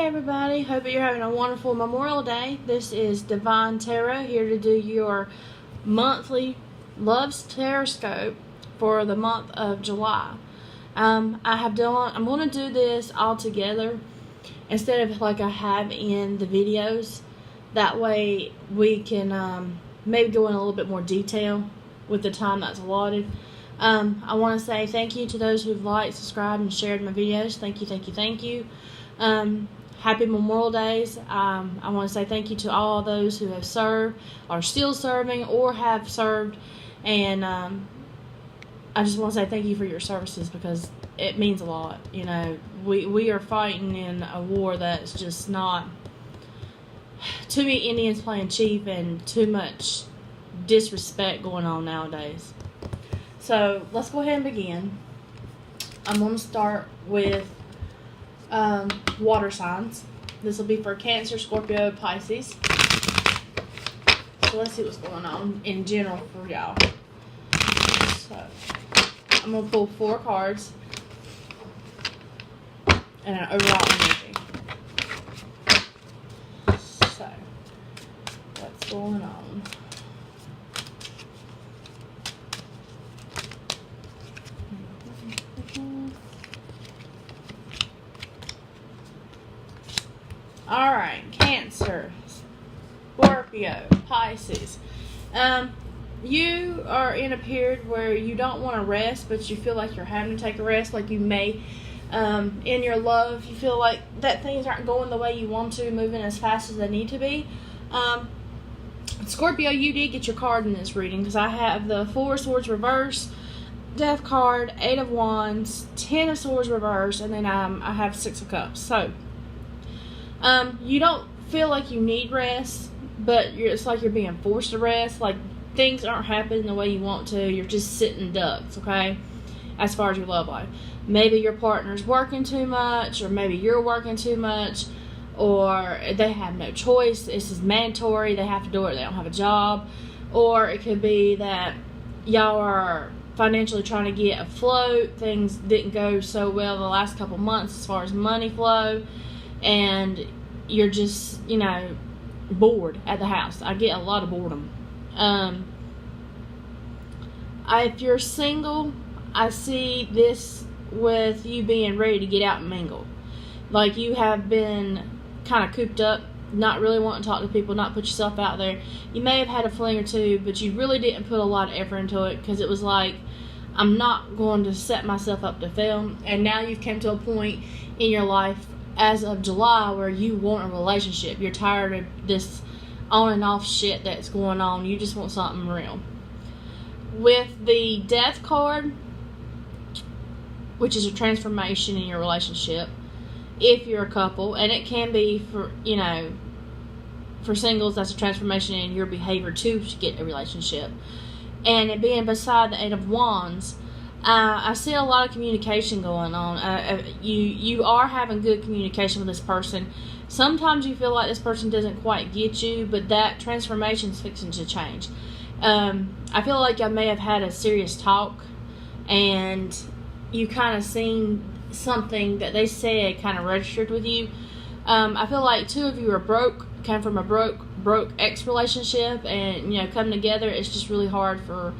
everybody, hope you're having a wonderful Memorial Day. This is Divine Tarot here to do your monthly Love's Taroscope for the month of July. I'm going to do this all together instead of like I have in the videos. That way we can maybe go in a little bit more detail with the time that's allotted. I want to say thank you to those who've liked, subscribed, and shared my videos. Thank you. Happy Memorial Days. I want to say thank you to all those who have served, are still serving, or have served. And I just want to say thank you for your services because it means a lot. You know, we are fighting in a war that's just not too many Indians playing cheap and too much disrespect going on nowadays. So let's go ahead and begin. I'm going to start with water signs. This will be for Cancer, Scorpio, Pisces. So let's see what's going on in general for y'all. So I'm going to pull 4 cards and an overall energy. So what's going on? Alright, Cancer, Scorpio, Pisces. You are in a period where you don't want to rest, but you feel like you're having to take a rest. Like you may, in your love, you feel like that things aren't going the way you want to, moving as fast as they need to be. Scorpio, you did get your card in this reading because I have the 4 of Swords reverse, Death card, 8 of Wands, 10 of Swords reverse, and then I have 6 of Cups. So, you don't feel like you need rest, but it's like you're being forced to rest. Like things aren't happening the way you want to. You're just sitting ducks, okay? As far as your love life. Maybe your partner's working too much, or maybe you're working too much, or they have no choice. This is mandatory. They have to do it. They don't have a job. Or it could be that y'all are financially trying to get afloat. Things didn't go so well the last couple months as far as money flow. And you're just, bored at the house. I get a lot of boredom. If you're single, I see this with you being ready to get out and mingle. Like you have been kind of cooped up, not really wanting to talk to people, not put yourself out there. You may have had a fling or two, but you really didn't put a lot of effort into it because it was like, I'm not going to set myself up to fail. And now you've come to a point in your life as of July where you want a relationship. You're tired of this on and off shit that's going on. You just want something real. With the Death card, which is a transformation in your relationship, if you're a couple, and it can be for, for singles, that's a transformation in your behavior to get a relationship. And it being beside the 8 of Wands, I see a lot of communication going on. You are having good communication with this person. Sometimes you feel like this person doesn't quite get you, but that transformation is fixing to change. I feel like I may have had a serious talk, and you kind of seen something that they said kind of registered with you. I feel like 2 of you are broke, came from a broke ex relationship, and coming together. It's just really hard for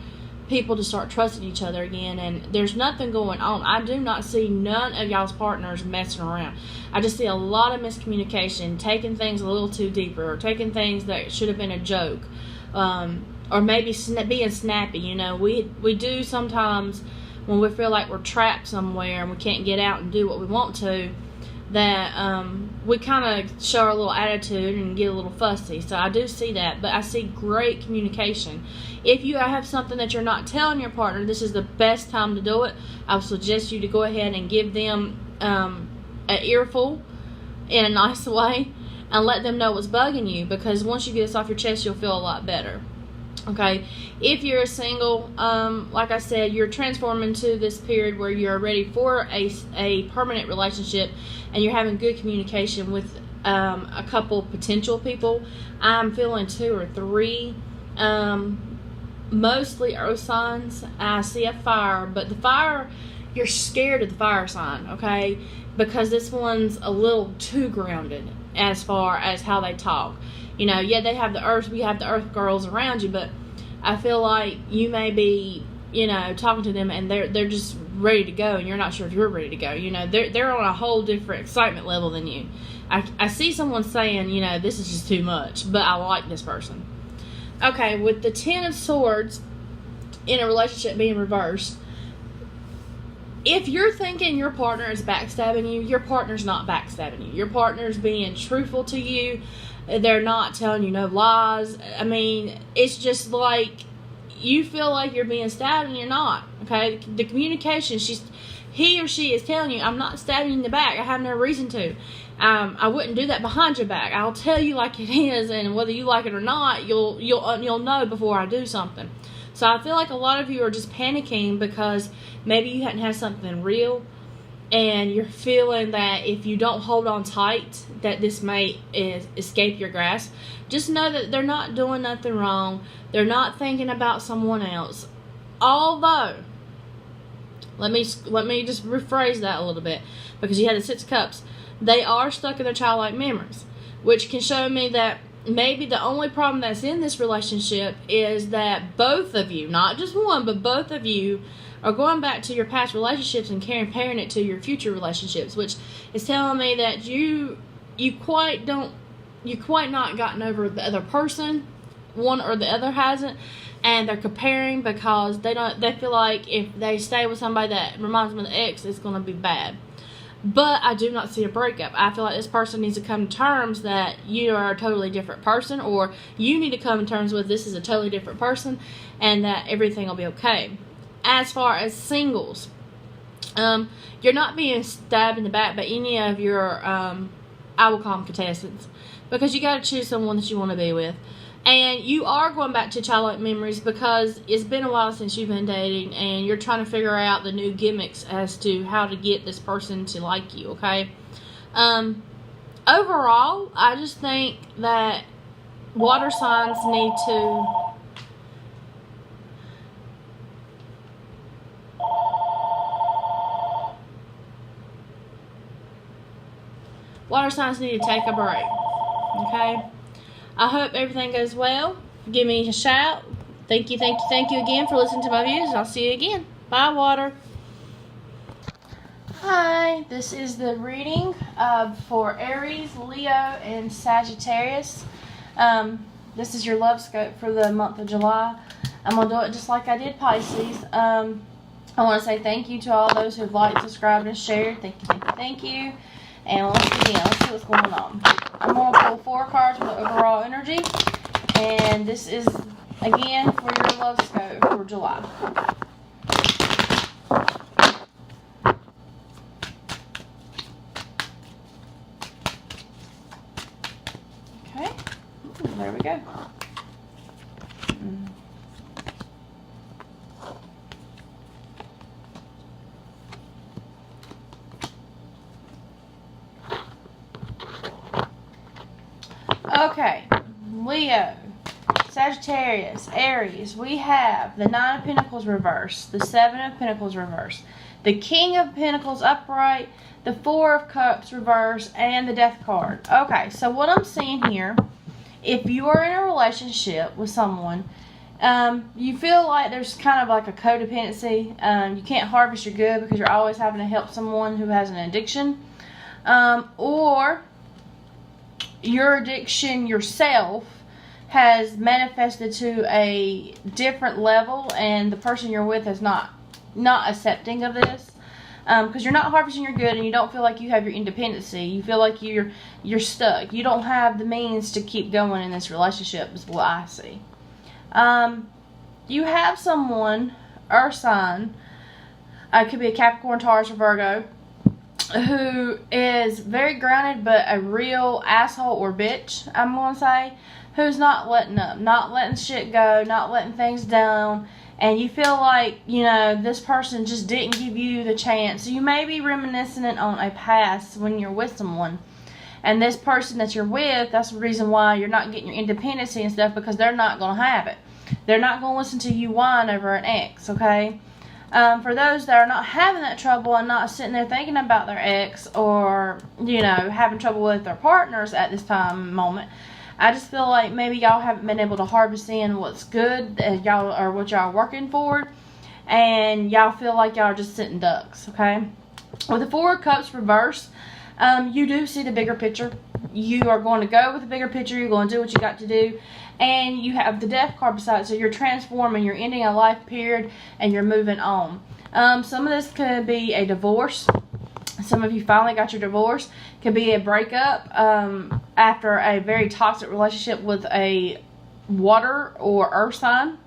people to start trusting each other again, and there's nothing going on. I do not see none of y'all's partners messing around. I just see a lot of miscommunication, taking things a little too deeper, or taking things that should have been a joke, or maybe being snappy. We do sometimes when we feel like we're trapped somewhere and we can't get out and do what we want to, that we kind of show our little attitude and get a little fussy. So I do see that, but I see great communication. If you have something that you're not telling your partner, this is the best time to do it. I would suggest you to go ahead and give them an earful in a nice way and let them know what's bugging you, because once you get this off your chest, you'll feel a lot better. Okay, if you're a single, like I said, you're transforming to this period where you're ready for a permanent relationship, and you're having good communication with a couple potential people. I'm feeling 2 or 3, mostly earth signs. I see a fire, but the fire you're scared of the fire sign, okay? Because this one's a little too grounded as far as how they talk. You know, yeah, they have the earth, we have the earth girls around you, but I feel like you may be, you know, talking to them and they're just ready to go, and you're not sure if you're ready to go. You know, they're on a whole different excitement level than you. I see someone saying, you know, this is just too much, but I like this person. Okay, with the Ten of Swords in a relationship being reversed, if you're thinking your partner is backstabbing you, your partner's not backstabbing you. Your partner's being truthful to you. They're not telling you no lies. I mean, it's just like you feel like you're being stabbed and you're not. Okay, the communication, he or she is telling you, I'm not stabbing you in the back. I have no reason to. I wouldn't do that behind your back. I'll tell you like it is, and whether you like it or not, you'll know before I do something. So I feel like a lot of you are just panicking because maybe you hadn't had something real, and you're feeling that if you don't hold on tight, that this may escape your grasp. Just know that they're not doing nothing wrong. They're not thinking about someone else. Although, let me just rephrase that a little bit, because you had the Six of Cups. They are stuck in their childlike memories, which can show me that maybe the only problem that's in this relationship is that both of you, not just one, but both of you, are going back to your past relationships and comparing it to your future relationships, which is telling me that you quite not gotten over the other person, one or the other hasn't, and they're comparing because they feel like if they stay with somebody that reminds them of the ex, it's going to be bad. But I do not see a breakup. I feel like this person needs to come to terms that you are a totally different person, or you need to come to terms with this is a totally different person, and that everything will be okay. As far as singles, you're not being stabbed in the back by any of your, I will call them contestants, because you got to choose someone that you want to be with. And you are going back to childlike memories because it's been a while since you've been dating, and you're trying to figure out the new gimmicks as to how to get this person to like you, okay? Overall, I just think that water signs need to... Water signs need to take a break, okay? I hope everything goes well. Give me a shout. Thank you again for listening to my views. I'll see you again. Bye, Water. Hi, this is the reading for Aries, Leo, and Sagittarius. This is your love scope for the month of July. I'm going to do it just like I did Pisces. I want to say thank you to all those who've liked, subscribed, and shared. Thank you. And let's see what's going on. I'm going to pull 4 cards for the overall energy. And this is, again, for your love scope for July. Okay. There we go. Okay, Leo, Sagittarius, Aries, we have the 9 of Pentacles reversed, the 7 of Pentacles reversed, the King of Pentacles upright, the 4 of Cups reversed, and the Death card. Okay, so what I'm seeing here, if you are in a relationship with someone, you feel like there's kind of like a codependency. You can't harvest your good because you're always having to help someone who has an addiction, or your addiction yourself has manifested to a different level, and the person you're with is not accepting of this, because you're not harvesting your good, and you don't feel like you have your independency. You feel like you're stuck. You don't have the means to keep going in this relationship, is what I see. You have someone, earth sign, it could be a Capricorn, Taurus, or Virgo, who is very grounded but a real asshole or bitch, I'm going to say, who's not letting up, not letting shit go, not letting things down, and you feel like, you know, this person just didn't give you the chance. So you may be reminiscing on a past when you're with someone, and this person that you're with, that's the reason why you're not getting your independency and stuff, because they're not going to have it. They're not going to listen to you whine over an ex, okay? For those that are not having that trouble and not sitting there thinking about their ex, or, you know, having trouble with their partners at this time moment, I just feel like maybe y'all haven't been able to harvest in what's good, y'all, or what y'all are working for, and y'all feel like y'all are just sitting ducks, okay? With the Four of Cups reverse, you do see the bigger picture. You are going to go with the bigger picture. You're going to do what you got to do. And you have the Death card beside it. So you're transforming. You're ending a life period. And you're moving on. Some of this could be a divorce. Some of you finally got your divorce. Could be a breakup after a very toxic relationship with a water or earth sign.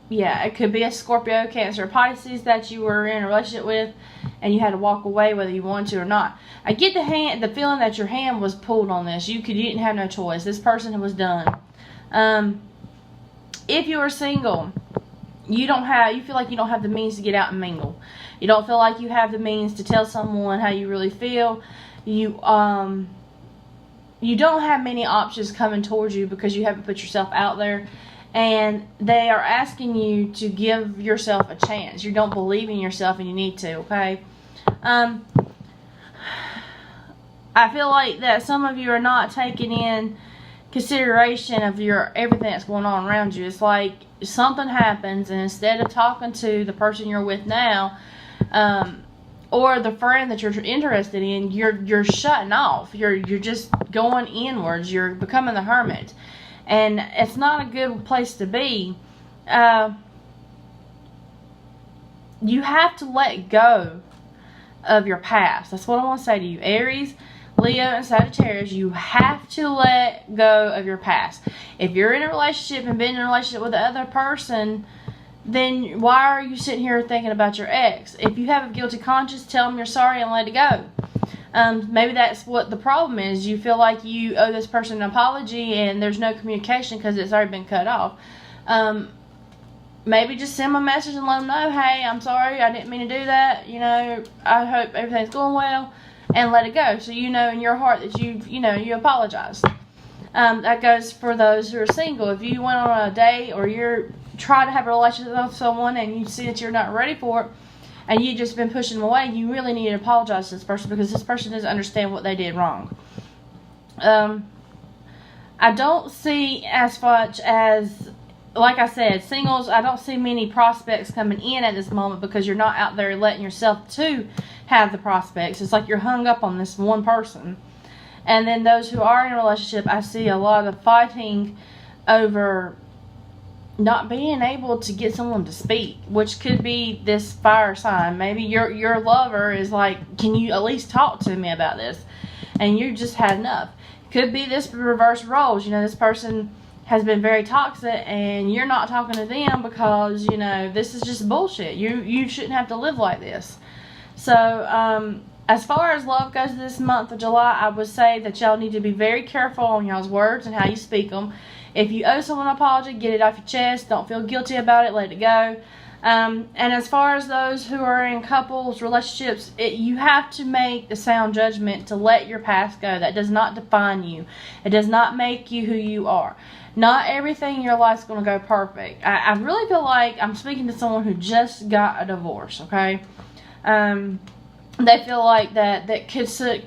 Yeah, it could be a Scorpio, Cancer, Pisces that you were in a relationship with, and you had to walk away whether you wanted to or not. I get the feeling that your hand was pulled on this. You didn't have no choice. This person was done. If you are single, you feel like you don't have the means to get out and mingle. You don't feel like you have the means to tell someone how you really feel. You don't have many options coming towards you because you haven't put yourself out there. And they are asking you to give yourself a chance. You don't believe in yourself and you need to, okay? I feel like that some of you are not taking in consideration of everything that's going on around you. It's like something happens, and instead of talking to the person you're with now, or the friend that you're interested in, you're shutting off. You're just going inwards. You're becoming the hermit. And it's not a good place to be. You have to let go of your past. That's what I want to say to you. Aries, Leo, and Sagittarius, you have to let go of your past. If you're in a relationship and been in a relationship with the other person, then why are you sitting here thinking about your ex? If you have a guilty conscience, tell them you're sorry and let it go. Maybe that's what the problem is. You feel like you owe this person an apology and there's no communication because it's already been cut off. Maybe just send them a message and let them know, hey, I'm sorry, I didn't mean to do that. You know, I hope everything's going well, and let it go. So you know in your heart that you apologize. That goes for those who are single. If you went on a date or you're trying to have a relationship with someone and you see that you're not ready for it, and you've just been pushing them away, you really need to apologize to this person because this person doesn't understand what they did wrong. I don't see as much as, like I said, singles, I don't see many prospects coming in at this moment because you're not out there letting yourself to have the prospects. It's like you're hung up on this one person. And then those who are in a relationship, I see a lot of fighting over not being able to get someone to speak, which could be this fire sign. Maybe your lover is like, can you at least talk to me about this? And you just had enough. Could be this reverse roles. You know, this person has been very toxic and you're not talking to them because, you know, this is just bullshit. You shouldn't have to live like this. So, as far as love goes this month of July, I would say that y'all need to be very careful on y'all's words and how you speak them. If you owe someone an apology, get it off your chest. Don't feel guilty about it. Let it go. And as far as those who are in couples, relationships, you have to make the sound judgment to let your past go. That does not define you. It does not make you who you are. Not everything in your life is going to go perfect. I really feel like I'm speaking to someone who just got a divorce, okay? They feel like the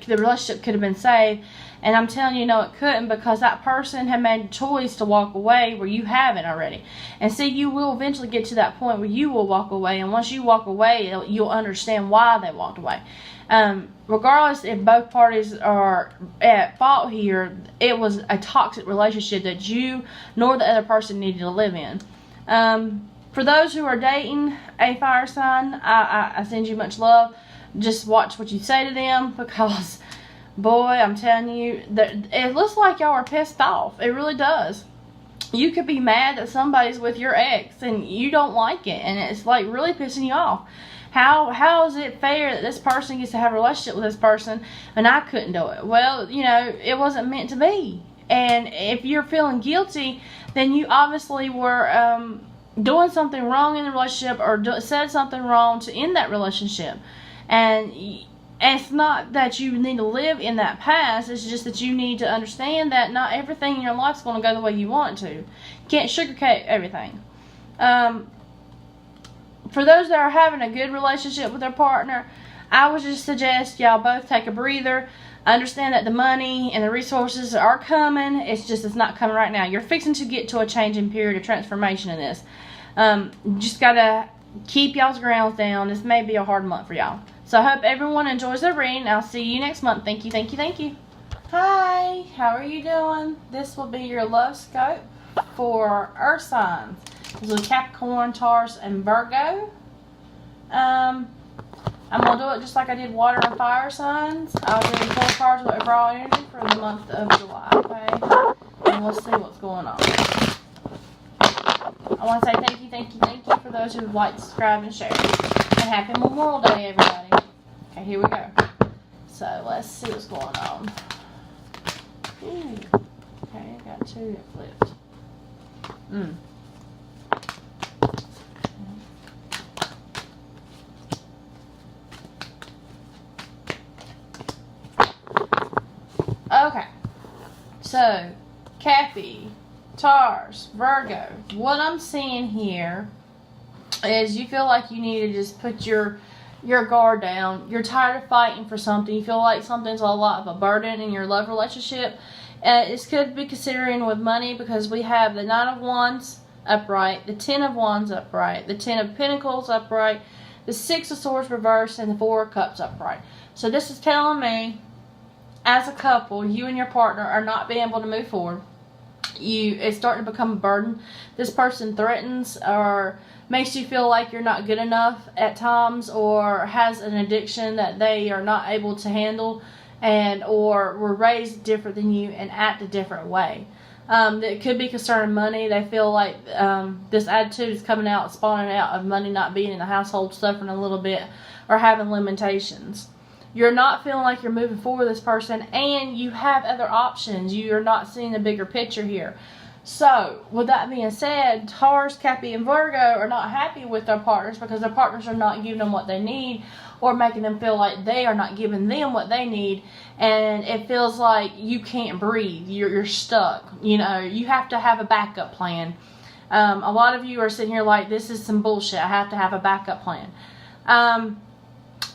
relationship could have been saved. And I'm telling you, no, it couldn't, because that person had made a choice to walk away where you haven't already. And see, you will eventually get to that point where you will walk away. And once you walk away, you'll understand why they walked away. Regardless if both parties are at fault here, it was a toxic relationship that you nor the other person needed to live in. For those who are dating a fire sign, I send you much love. Just watch what you say to them, because boy, I'm telling you, it looks like y'all are pissed off. It really does. You could be mad that somebody's with your ex and you don't like it, and it's like really pissing you off. How is it fair that this person gets to have a relationship with this person and I couldn't do it? Well, you know, it wasn't meant to be. And if you're feeling guilty, then you obviously were doing something wrong in the relationship, or said something wrong to end that relationship. And it's not that you need to live in that past. It's just that you need to understand that not everything in your life is going to go the way you want to. You can't sugarcoat everything. for those that are having a good relationship with their partner, I would just suggest y'all both take a breather. Understand that the money and the resources are coming. It's just it's not coming right now. You're fixing to get to a changing period of transformation in this. Just got to keep y'all's grounds down. This may be a hard month for y'all. So I hope everyone enjoys their reading. I'll see you next month. Thank you, thank you, thank you. Hi, how are you doing? This will be your love scope for Earth signs. This is Capricorn, Taurus, and Virgo. I'm going to do it just like I did water and fire signs. I'll do 4 cards with overall energy for the month of July, okay? And we'll see what's going on. I want to say thank you, thank you, thank you for those who would like, subscribe, and share. And happy Memorial Day, everybody. Okay, here we go. So, let's see what's going on. Ooh. Okay, I got 2 that flipped. Okay, so Cappy, Taurus, Virgo, what I'm seeing here is you feel like you need to just put your guard down. You're tired of fighting for something. You feel like something's a lot of a burden in your love relationship. It could be considering with money because we have the 9 of Wands upright, the 10 of Wands upright, the 10 of Pentacles upright, the 6 of Swords reversed, and the 4 of Cups upright. So this is telling me, as a couple, you and your partner are not being able to move forward. It's starting to become a burden. This person threatens or makes you feel like you're not good enough at times, or has an addiction that they are not able to handle, and or were raised different than you and act a different way. It could be concerning money. They feel like this attitude is coming out, spawning out of money not being in the household, suffering a little bit, or having limitations. You're not feeling like you're moving forward with this person, and you have other options. You're not seeing the bigger picture here. So, with that being said, Taurus, Cappy, and Virgo are not happy with their partners because their partners are not giving them what they need, or making them feel like they are not giving them what they need, and it feels like you can't breathe. You're stuck. You know, you have to have a backup plan. A lot of you are sitting here like, this is some bullshit. I have to have a backup plan.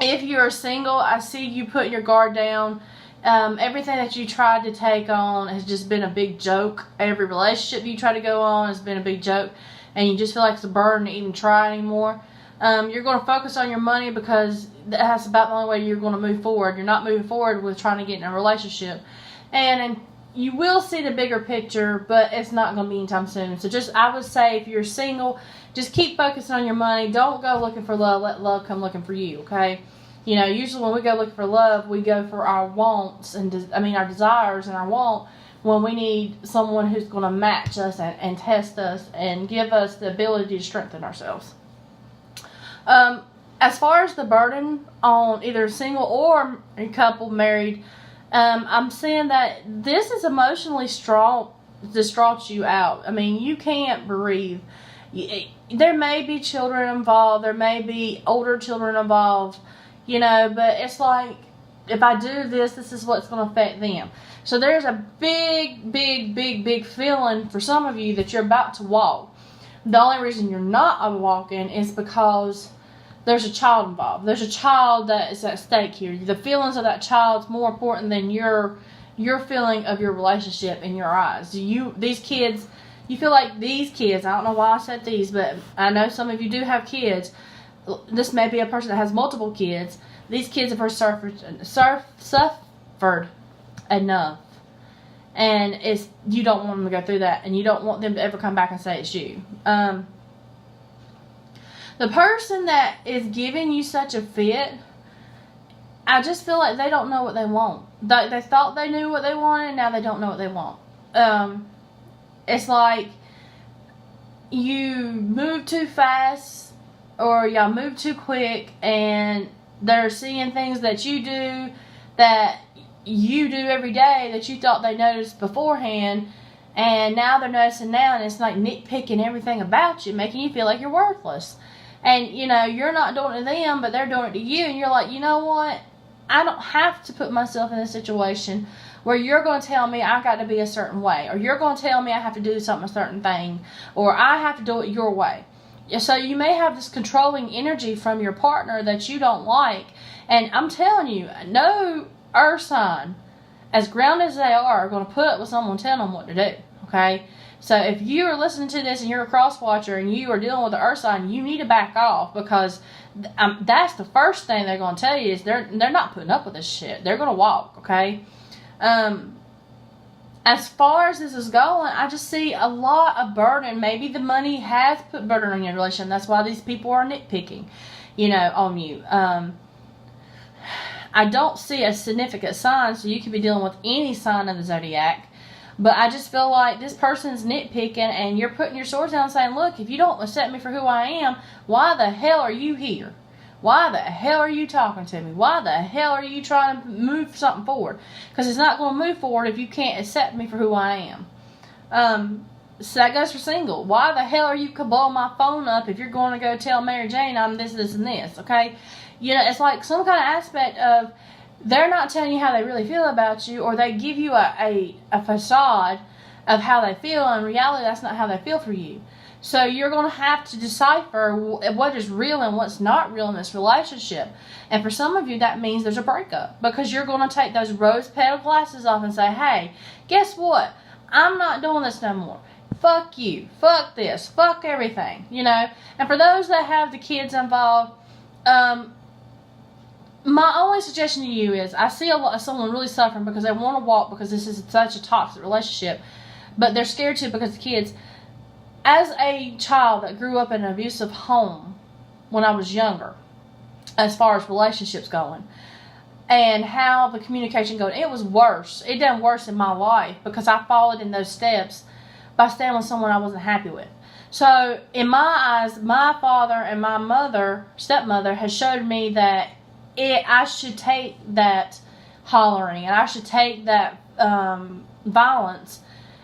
If you're single, I see you putting your guard down. Everything that you tried to take on has just been a big joke. Every relationship you try to go on has been a big joke, and you just feel like it's a burden to even try anymore. You're going to focus on your money because that's about the only way you're going to move forward. You're not moving forward with trying to get in a relationship. And you will see the bigger picture, but it's not going to be anytime soon. So I would say if you're single, just keep focusing on your money. Don't go looking for love. Let love come looking for you, okay? You know, usually when we go looking for love, we go for our wants and our desires and our want, when we need someone who's going to match us and test us and give us the ability to strengthen ourselves. As far as the burden on either single or a couple married, I'm seeing that this is emotionally distraught you out. I mean, you can't breathe. There may be children involved. There may be older children involved. You know, but it's like, if I do this is what's going to affect them. So there's a big feeling for some of you that you're about to walk. The only reason you're not walking is because there's a child involved. There's a child that is at stake here. The feelings of that child's more important than your feeling of your relationship in your eyes. These kids, you feel like these kids, I don't know why I said these, but I know some of you do have kids. This may be a person that has multiple kids. These kids have suffered enough. And you don't want them to go through that. And you don't want them to ever come back and say it's you. The person that is giving you such a fit, I just feel like they don't know what they want. They thought they knew what they wanted, and now they don't know what they want. It's like you move too fast, or y'all move too quick, and they're seeing things that you do every day that you thought they noticed beforehand, and now they're noticing now, and it's like nitpicking everything about you, making you feel like you're worthless. And, you know, you're not doing it to them, but they're doing it to you, and you're like, you know what? I don't have to put myself in a situation where you're going to tell me I've got to be a certain way, or you're going to tell me I have to do something, a certain thing, or I have to do it your way. So you may have this controlling energy from your partner that you don't like. And I'm telling you, no earth sign, as grounded as they are going to put up with someone telling them what to do. Okay? So if you are listening to this and you're a cross watcher and you are dealing with the earth sign, you need to back off, because that's the first thing they're going to tell you is they're not putting up with this shit. They're going to walk, okay? As far as this is going, I just see a lot of burden. Maybe the money has put burden on your relationship. That's why these people are nitpicking, on you. I don't see a significant sign, so you could be dealing with any sign of the zodiac. But I just feel like this person's nitpicking, and you're putting your swords down and saying, look, if you don't accept me for who I am, why the hell are you here? Why the hell are you talking to me? Why the hell are you trying to move something forward? Because it's not going to move forward if you can't accept me for who I am. So that goes for single. Why the hell are you blowing my phone up if you're going to go tell Mary Jane I'm this, this, and this, okay? It's like some kind of aspect of they're not telling you how they really feel about you, or they give you a facade of how they feel, and in reality that's not how they feel for you. So you're going to have to decipher what is real and what's not real in this relationship. And for some of you, that means there's a breakup, because you're going to take those rose-petal glasses off and say, hey, guess what? I'm not doing this no more. Fuck you. Fuck this. Fuck everything. And for those that have the kids involved, my only suggestion to you is, I see someone really suffering because they want to walk because this is such a toxic relationship, but they're scared to because the kids. As a child that grew up in an abusive home when I was younger, as far as relationships going, and how the communication going, it was worse. It done worse in my life because I followed in those steps by staying with someone I wasn't happy with. So in my eyes, my father and my stepmother, has showed me that I should take that hollering and I should take that violence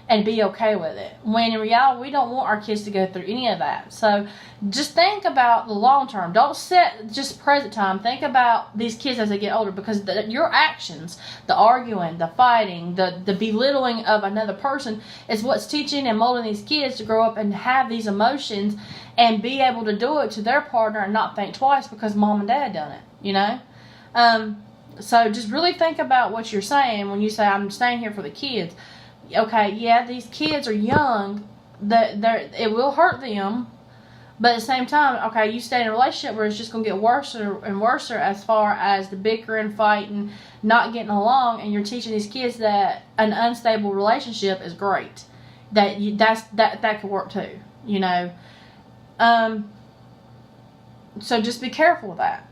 and be okay with it. When in reality, we don't want our kids to go through any of that. So just think about the long term. Don't set just present time. Think about these kids as they get older, because your actions, the arguing, the fighting, the belittling of another person is what's teaching and molding these kids to grow up and have these emotions and be able to do it to their partner and not think twice because mom and dad done it, So just really think about what you're saying when you say, I'm staying here for the kids. Okay, yeah, these kids are young. It will hurt them, but at the same time, okay, you stay in a relationship where it's just going to get worse and worse as far as the bickering, fighting, not getting along, and you're teaching these kids that an unstable relationship is great. That could work too, So just be careful with that.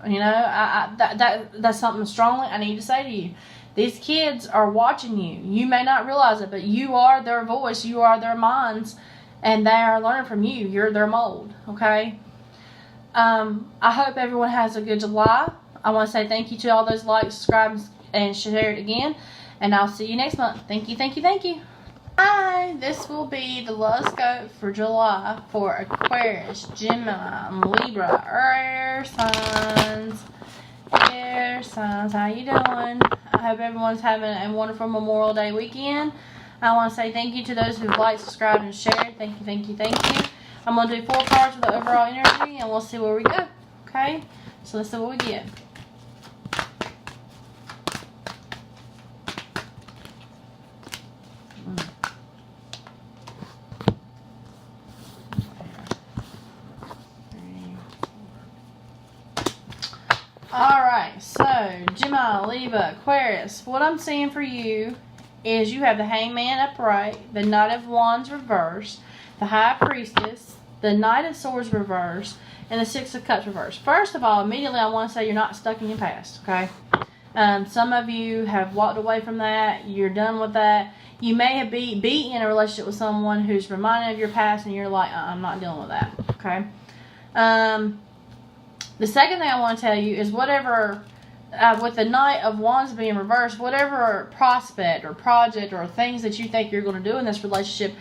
That's something strongly I need to say to you. These kids are watching you. You may not realize it, but you are their voice. You are their minds, and they are learning from you. You're their mold, okay? I hope everyone has a good July. I want to say thank you to all those likes, subscribe, and share it again. And I'll see you next month. Thank you, thank you, thank you. Hi, this will be the love scope for July for Aquarius, Gemini, Libra, air signs. Air signs, how you doing? I hope everyone's having a wonderful Memorial Day weekend. I want to say thank you to those who've liked, subscribed, and shared. Thank you, thank you, thank you. I'm going to do 4 cards for the overall energy, and we'll see where we go. Okay? So let's see what we get. Alright, so Gemini, Libra, Aquarius, what I'm seeing for you is you have the Hangman upright, the Knight of Wands reversed, the High Priestess, the Knight of Swords reversed, and the Six of Cups reversed. First of all, immediately I want to say you're not stuck in your past, okay? Some of you have walked away from that. You're done with that. You may have be in a relationship with someone who's reminded of your past, and you're like, I'm not dealing with that, okay? The second thing I want to tell you is whatever, with the Knight of Wands being reversed, whatever prospect or project or things that you think you're going to do in this relationship,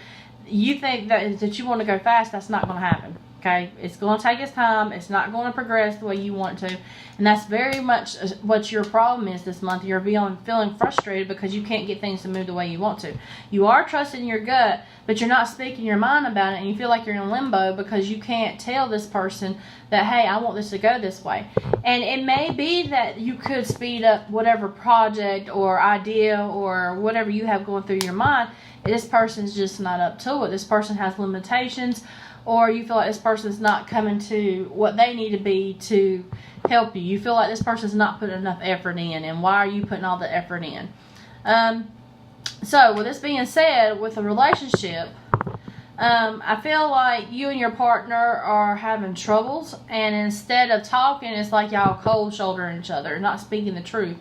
you think that you want to go fast, that's not going to happen. okay? It's going to take its time. It's not going to progress the way you want to. And that's very much what your problem is this month. You're feeling frustrated because you can't get things to move the way you want to. You are trusting your gut, but you're not speaking your mind about it, and you feel like you're in limbo because you can't tell this person that, hey, I want this to go this way. And it may be that you could speed up whatever project or idea or whatever you have going through your mind. This person's just not up to it. This person has limitations, or you feel like this person's not coming to what they need to be to help you. You feel like this person's not putting enough effort in, and why are you putting all the effort in? So with this being said, with a relationship, I feel like you and your partner are having troubles, and instead of talking, it's like y'all cold shouldering each other, not speaking the truth.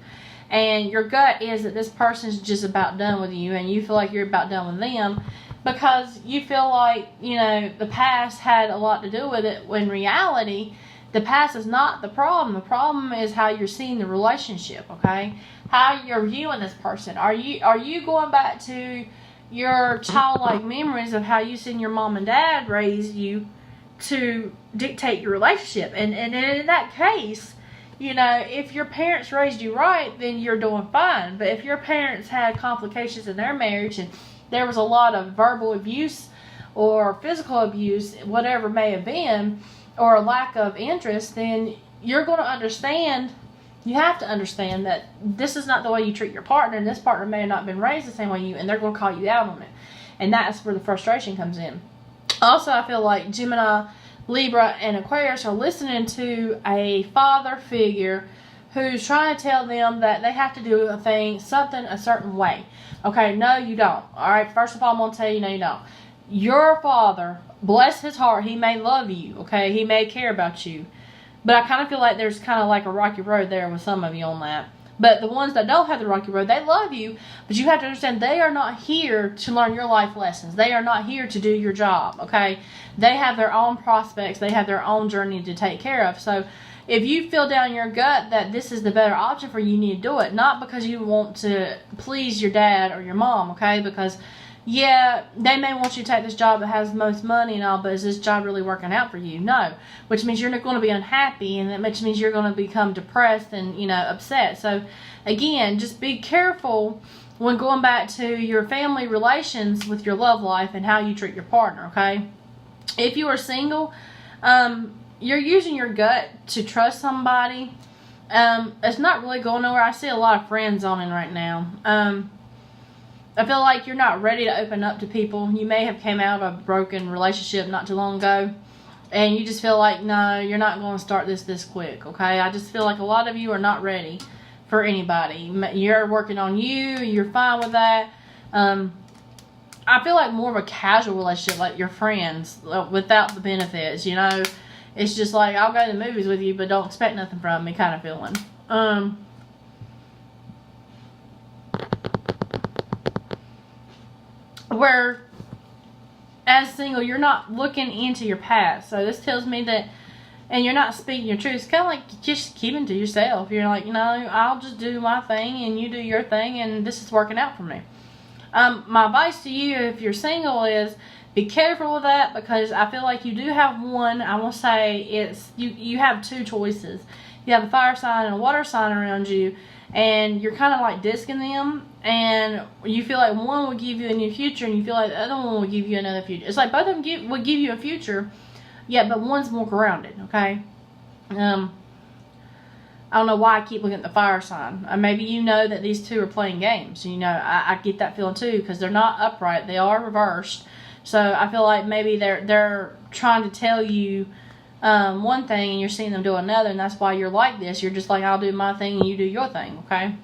And your gut is that this person's just about done with you, and you feel like you're about done with them because you feel like, the past had a lot to do with it, when in reality, the past is not the problem. The problem is how you're seeing the relationship, okay? How you're viewing this person. Are you going back to your childlike memories of how you seen your mom and dad raise you to dictate your relationship? And in that case, if your parents raised you right, then you're doing fine. But if your parents had complications in their marriage and there was a lot of verbal abuse or physical abuse, whatever may have been, or a lack of interest, then you're going to understand, you have to understand that this is not the way you treat your partner, and this partner may have not been raised the same way you, and they're going to call you out on it. And that's where the frustration comes in. Also, I feel like Gemini, Libra, and Aquarius are listening to a father figure who's trying to tell them that they have to do something a certain way. Okay, no, you don't. All right, first of all, I'm going to tell you, no, you don't. Your father, bless his heart, he may love you, okay? He may care about you. But I kind of feel like there's kind of like a rocky road there with some of you on that. But the ones that don't have the rocky road, they love you. But you have to understand, they are not here to learn your life lessons. They are not here to do your job, okay? They have their own prospects. They have their own journey to take care of. So if you feel down your gut that this is the better option for you, you need to do it. Not because you want to please your dad or your mom, okay? Because, yeah, they may want you to take this job that has the most money and all, but is this job really working out for you? No. Which means you're not going to be unhappy, and that means you're going to become depressed and, upset. So, again, just be careful when going back to your family relations with your love life and how you treat your partner, okay? If you are single, you're using your gut to trust somebody. It's not really going nowhere. I see a lot of friend zoning right now. I feel like you're not ready to open up to people. You may have came out of a broken relationship not too long ago, and you just feel like, no, you're not going to start this quick, okay? I just feel like a lot of you are not ready for anybody. You're working on you. You're fine with that. I feel like more of a casual relationship, like your friends, without the benefits, It's just like, I'll go to the movies with you, but don't expect nothing from me kind of feeling. Where, as single, you're not looking into your past. So this tells me that, and you're not speaking your truth. It's kind of like just keeping to yourself. You're like, I'll just do my thing, and you do your thing, and this is working out for me. My advice to you, if you're single, is be careful with that, because I feel like you do have one. I will say it's you have two choices. You have a fire sign and a water sign around you, and you're kind of like disking them, and you feel like one will give you a new future, and you feel like the other one will give you another future. It's like both of them will give you a future, yeah, but one's more grounded, okay? I don't know why I keep looking at the fire sign. Maybe you know that these two are playing games. I get that feeling too, because they're not upright. They are reversed. So I feel like maybe they're trying to tell you one thing, and you're seeing them do another, and that's why you're like this. You're just like, I'll do my thing and you do your thing, okay?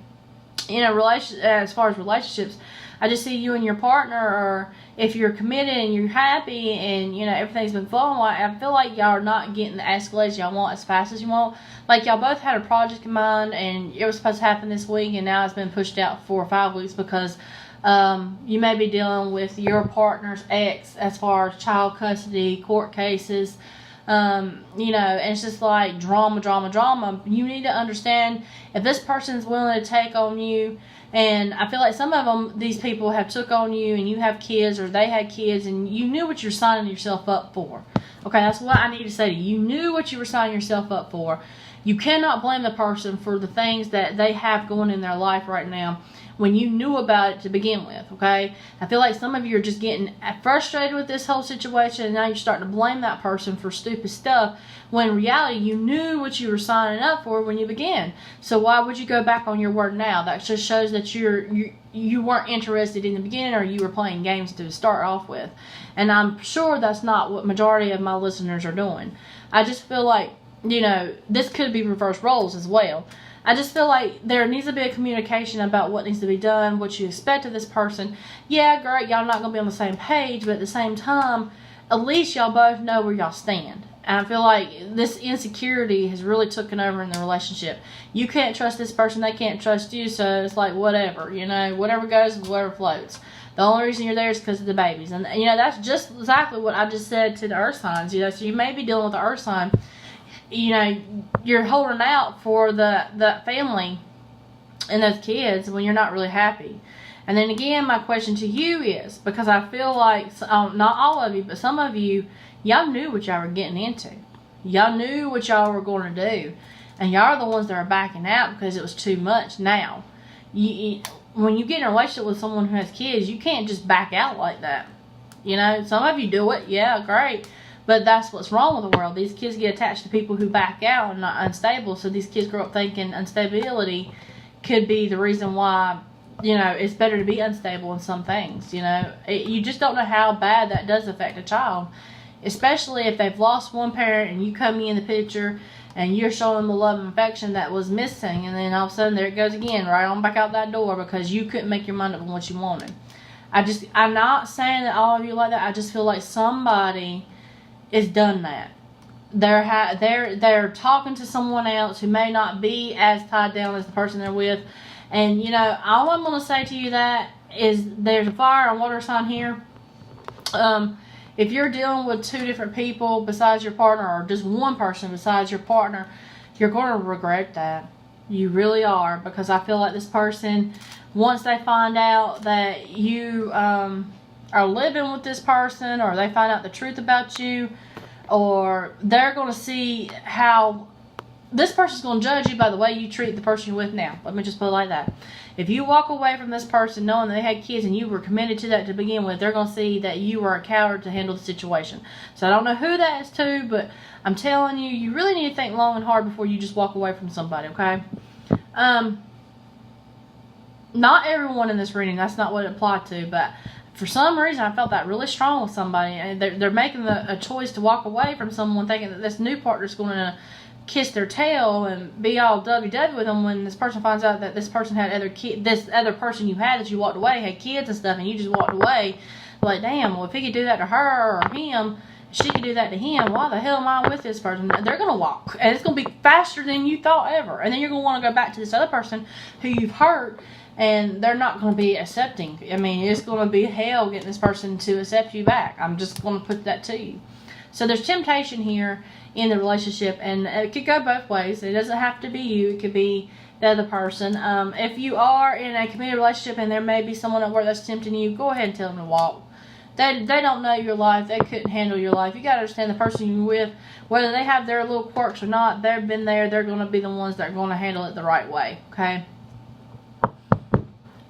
As far as relationships, I just see you and your partner, or if you're committed and you're happy and everything's been flowing, I feel like y'all are not getting the escalation y'all want as fast as you want. Like, y'all both had a project in mind, and it was supposed to happen this week, and now it's been pushed out 4 or 5 weeks because you may be dealing with your partner's ex as far as child custody, court cases, and it's just like drama. You need to understand if this person's willing to take on you, and I feel like some of them, these people have took on you, and you have kids, or they had kids, and you knew what you're signing yourself up for, Okay, that's what I need to say to you. You knew what you were signing yourself up for. You cannot blame the person for the things that they have going in their life right now when you knew about it to begin with, okay? I feel like some of you are just getting frustrated with this whole situation, and now you're starting to blame that person for stupid stuff, when in reality you knew what you were signing up for when you began. So why would you go back on your word now? That just shows that you weren't interested in the beginning, or you were playing games to start off with. And I'm sure that's not what majority of my listeners are doing. I just feel like, this could be reverse roles as well. I just feel like there needs to be a communication about what needs to be done, what you expect of this person. Yeah, great, y'all not going to be on the same page, but at the same time, at least y'all both know where y'all stand. And I feel like this insecurity has really taken over in the relationship. You can't trust this person, they can't trust you, so it's like whatever, whatever goes, whatever floats. The only reason you're there is because of the babies. And, that's just exactly what I just said to the earth signs. So you may be dealing with the earth sign. You're holding out for the family and those kids when you're not really happy. And then again, my question to you is, because I feel like, not all of you, but some of you, y'all knew what y'all were getting into. Y'all knew what y'all were going to do. And y'all are the ones that are backing out because it was too much now. When you get in a relationship with someone who has kids, you can't just back out like that. Some of you do it. Yeah, great. But that's what's wrong with the world. These kids get attached to people who back out and not unstable. So these kids grow up thinking instability could be the reason why, it's better to be unstable in some things. You just don't know how bad that does affect a child. Especially if they've lost one parent and you come in the picture and you're showing them the love and affection that was missing. And then all of a sudden there it goes again, right on back out that door because you couldn't make your mind up on what you wanted. I'm not saying that all of you like that. I just feel like somebody is done that. They're talking to someone else who may not be as tied down as the person they're with. And all I'm going to say to you that is there's a fire and water sign here. If you're dealing with two different people besides your partner, or just one person besides your partner, you're going to regret that. You really are, because I feel like this person, once they find out that you are living with this person, or they find out the truth about you, or they're going to see how this person's going to judge you by the way you treat the person you're with now. Let me just put it like that. If you walk away from this person knowing they had kids and you were committed to that to begin with, they're going to see that you were a coward to handle the situation. So I don't know who that is to, but I'm telling you, you really need to think long and hard before you just walk away from somebody, okay? Not everyone in this reading, that's not what it applied to, but for some reason I felt that really strong with somebody, and they're making a choice to walk away from someone thinking that this new partner's going to kiss their tail and be all dovey-dovey with them when this person finds out that this person had this other person you had that you walked away had kids and stuff, and you just walked away. Like, damn, well, if he could do that to her or him, she could do that to him, why the hell am I with this person? They're going to walk, and it's going to be faster than you thought ever. And then you're going to want to go back to this other person who you've hurt, and they're not going to be accepting. I mean, it's going to be hell getting this person to accept you back. I'm just going to put that to you. So there's temptation here in the relationship, and it could go both ways. It doesn't have to be you. It could be the other person. If you are in a committed relationship and there may be someone at work that's tempting you, go ahead and tell them to walk. They don't know your life. They couldn't handle your life. You got to understand the person you're with, whether they have their little quirks or not, they've been there. They're going to be the ones that are going to handle it the right way, okay?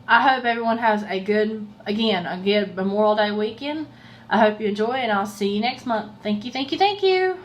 I hope everyone has a good Memorial Day weekend. I hope you enjoy, and I'll see you next month. Thank you, thank you, thank you.